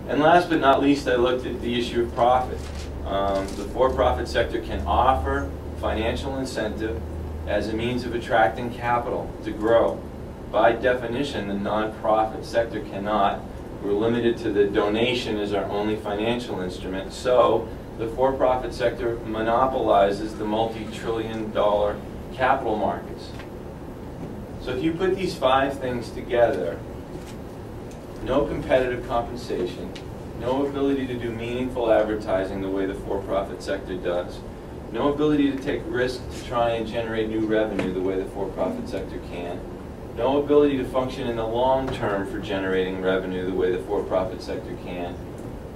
And last but not least, I looked at the issue of profit. The for-profit sector can offer financial incentive as a means of attracting capital to grow. By definition, the nonprofit sector cannot. We're limited to the donation as our only financial instrument. So the for-profit sector monopolizes the multi-trillion-dollar capital markets. So if you put these 5 things together, no competitive compensation, no ability to do meaningful advertising the way the for-profit sector does, no ability to take risks to try and generate new revenue the way the for-profit sector can, no ability to function in the long term for generating revenue the way the for-profit sector can,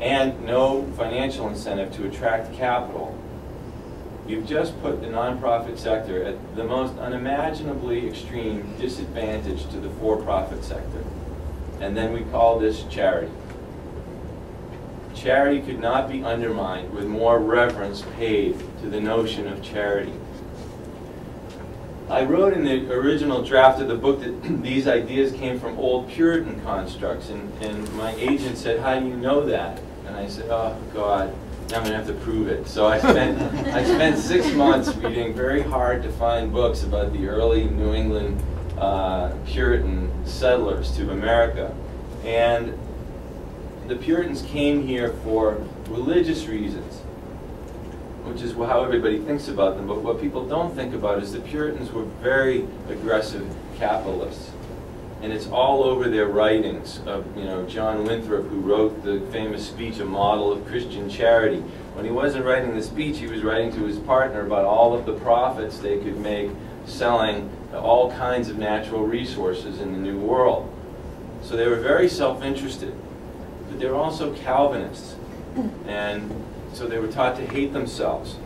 and no financial incentive to attract capital, you've just put the nonprofit sector at the most unimaginably extreme disadvantage to the for-profit sector. And then we call this charity. Charity could not be undermined with more reverence paid to the notion of charity. I wrote in the original draft of the book that these ideas came from old Puritan constructs, and my agent said, "How do you know that?" And I said, "Oh God, now I'm going to have to prove it." So I spent 6 months reading very hard to find books about the early New England Puritan settlers to America. And the Puritans came here for religious reasons, which is how everybody thinks about them. But what people don't think about is the Puritans were very aggressive capitalists. And it's all over their writings of, John Winthrop, who wrote the famous speech, A Model of Christian Charity. When he wasn't writing the speech, he was writing to his partner about all of the profits they could make selling all kinds of natural resources in the New World. So they were very self-interested, but they were also Calvinists. And so they were taught to hate themselves.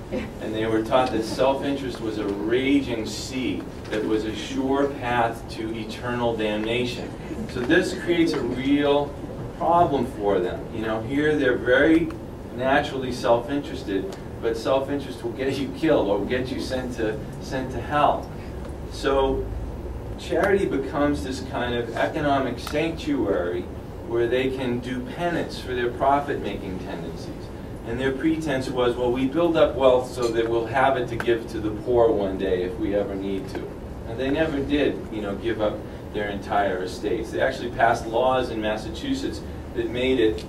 And they were taught that self-interest was a raging sea that was a sure path to eternal damnation. So this creates a real problem for them. Here they're very naturally self-interested, but self-interest will get you killed or will get you sent to hell. So charity becomes this kind of economic sanctuary where they can do penance for their profit-making tendencies. And their pretense was, well, we build up wealth so that we'll have it to give to the poor one day if we ever need to. And they never did, give up their entire estates. They actually passed laws in Massachusetts that made it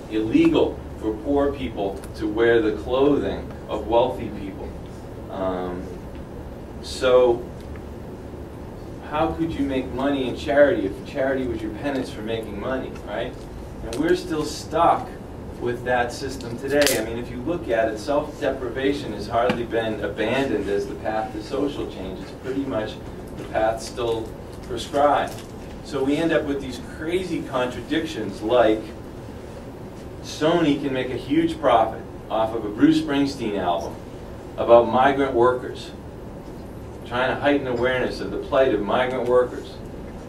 illegal for poor people to wear the clothing of wealthy people. So how could you make money in charity if charity was your penance for making money, right? And we're still stuck with that system today. I mean, if you look at it, self-deprivation has hardly been abandoned as the path to social change. It's pretty much the path still prescribed. So we end up with these crazy contradictions like Sony can make a huge profit off of a Bruce Springsteen album about migrant workers, trying to heighten awareness of the plight of migrant workers.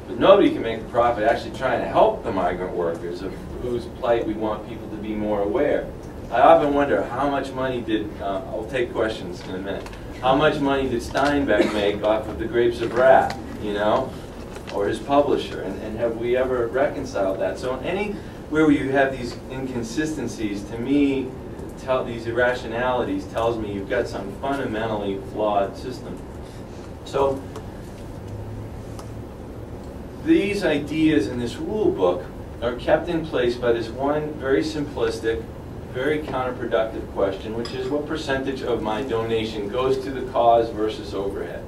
But nobody can make a profit actually trying to help the migrant workers of whose plight we want people to be more aware. I often wonder how much money did, I'll take questions in a minute, how much money did Steinbeck make off of The Grapes of Wrath, or his publisher, and have we ever reconciled that? So anywhere where you have these inconsistencies, to me, these irrationalities tells me you've got some fundamentally flawed system. So these ideas in this rule book are kept in place by this one very simplistic, very counterproductive question, which is what percentage of my donation goes to the cause versus overhead?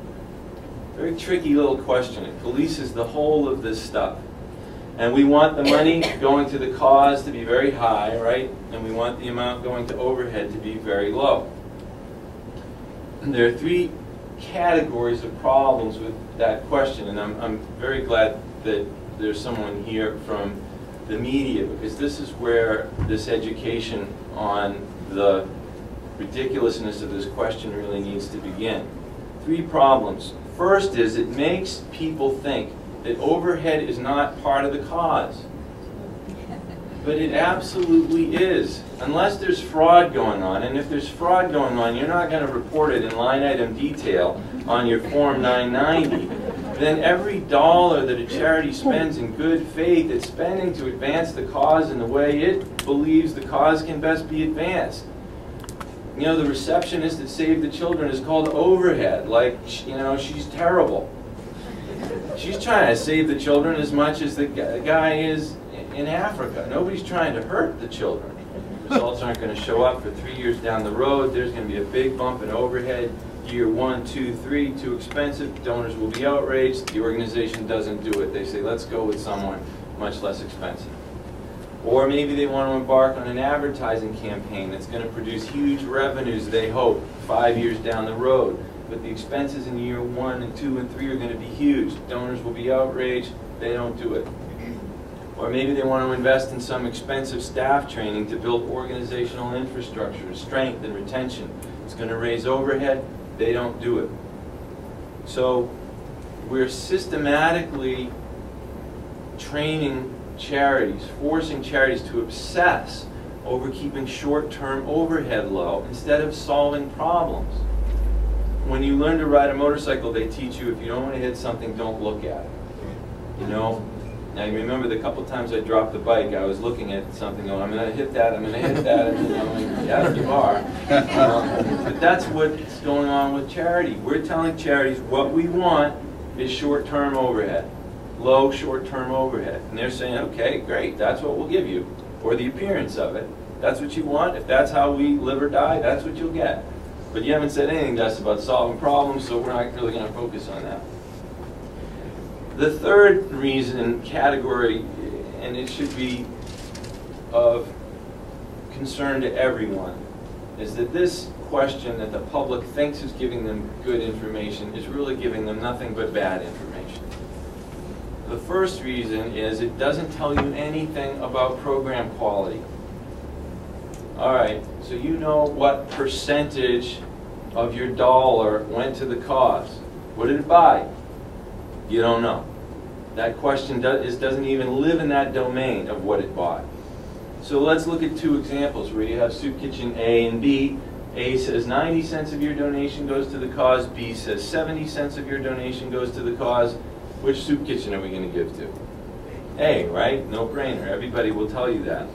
Very tricky little question. It polices the whole of this stuff. And we want the money going to the cause to be very high, right? And we want the amount going to overhead to be very low. And there are 3 categories of problems with that question, and I'm very glad that there's someone here from the media, because this is where this education on the ridiculousness of this question really needs to begin. 3 problems. First is it makes people think that overhead is not part of the cause. But it absolutely is, unless there's fraud going on. And if there's fraud going on, you're not going to report it in line item detail on your Form 990. then every dollar that a charity spends in good faith, it's spending to advance the cause in the way it believes the cause can best be advanced. You know, the receptionist at Save the Children is called overhead, like, you know, she's terrible. She's trying to save the children as much as the guy is in Africa. Nobody's trying to hurt the children. Results aren't going to show up for 3 years down the road. There's going to be a big bump in overhead. Year 1, 2, 3, too expensive. Donors will be outraged. The organization doesn't do it. They say, let's go with someone much less expensive. Or maybe they want to embark on an advertising campaign that's going to produce huge revenues, they hope, 5 years down the road. But the expenses in year 1 and 2 and 3 are going to be huge. Donors will be outraged. They don't do it. Or maybe they want to invest in some expensive staff training to build organizational infrastructure, strength and retention. It's going to raise overhead. They don't do it. So we're systematically training charities, forcing charities to obsess over keeping short-term overhead low instead of solving problems. When you learn to ride a motorcycle, they teach you if you don't want to hit something, don't look at it. You know? Now you remember the couple times I dropped the bike, I was looking at something, going, I'm going to hit that, I'm going to hit that, and you know, yeah, you are. But that's what's going on with charity. We're telling charities what we want is short-term overhead, low short-term overhead. And they're saying, okay, great, that's what we'll give you, or the appearance of it. That's what you want. If that's how we live or die, that's what you'll get. But you haven't said anything to us about solving problems, so we're not really going to focus on that. The third reason, category, and it should be of concern to everyone, is that this question that the public thinks is giving them good information is really giving them nothing but bad information. The first reason is it doesn't tell you anything about program quality. All right, so you know what percentage of your dollar went to the cause. What did it buy? You don't know. That question doesn't even live in that domain of what it bought. So let's look at two examples where you have Soup Kitchen A and B. A says 90 cents of your donation goes to the cause. B says 70 cents of your donation goes to the cause. Which Soup Kitchen are we going to give to? A, right? No brainer. Everybody will tell you that.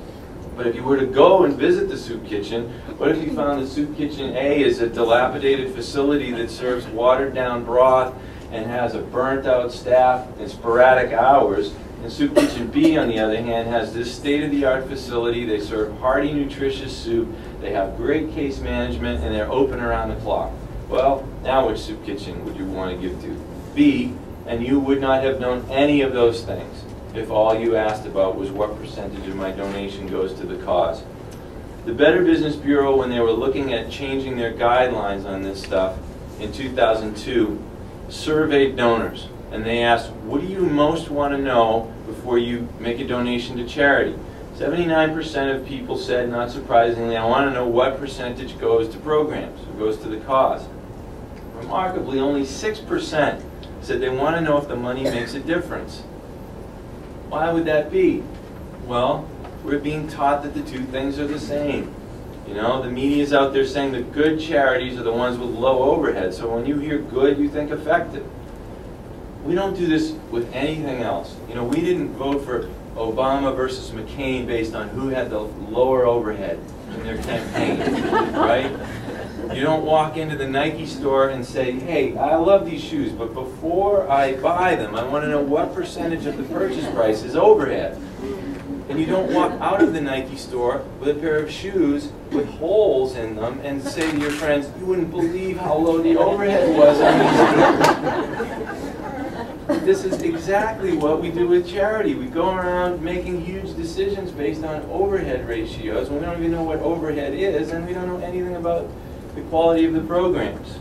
But if you were to go and visit the Soup Kitchen, what if you found that Soup Kitchen A is a dilapidated facility that serves watered down broth and has a burnt out staff and sporadic hours, and Soup Kitchen B, on the other hand, has this state-of-the-art facility. They serve hearty, nutritious soup, they have great case management, and they're open around the clock. Well, now which Soup Kitchen would you want to give to? B, and you would not have known any of those things if all you asked about was what percentage of my donation goes to the cause. The Better Business Bureau, when they were looking at changing their guidelines on this stuff in 2002, surveyed donors, and they asked, what do you most want to know before you make a donation to charity? 79% of people said, not surprisingly, I want to know what percentage goes to programs, or goes to the cause. Remarkably, only 6% said they want to know if the money makes a difference. Why would that be? Well, we're being taught that the two things are the same. You know, the media's out there saying that good charities are the ones with low overhead, so when you hear good, you think effective. We don't do this with anything else. You know, we didn't vote for Obama versus McCain based on who had the lower overhead in their campaign, right? You don't walk into the Nike store and say, hey, I love these shoes, but before I buy them, I want to know what percentage of the purchase price is overhead. And you don't walk out of the Nike store with a pair of shoes with holes in them and say to your friends, you wouldn't believe how low the overhead was on these. This is exactly what we do with charity. We go around making huge decisions based on overhead ratios, and we don't even know what overhead is, and we don't know anything about the quality of the programs.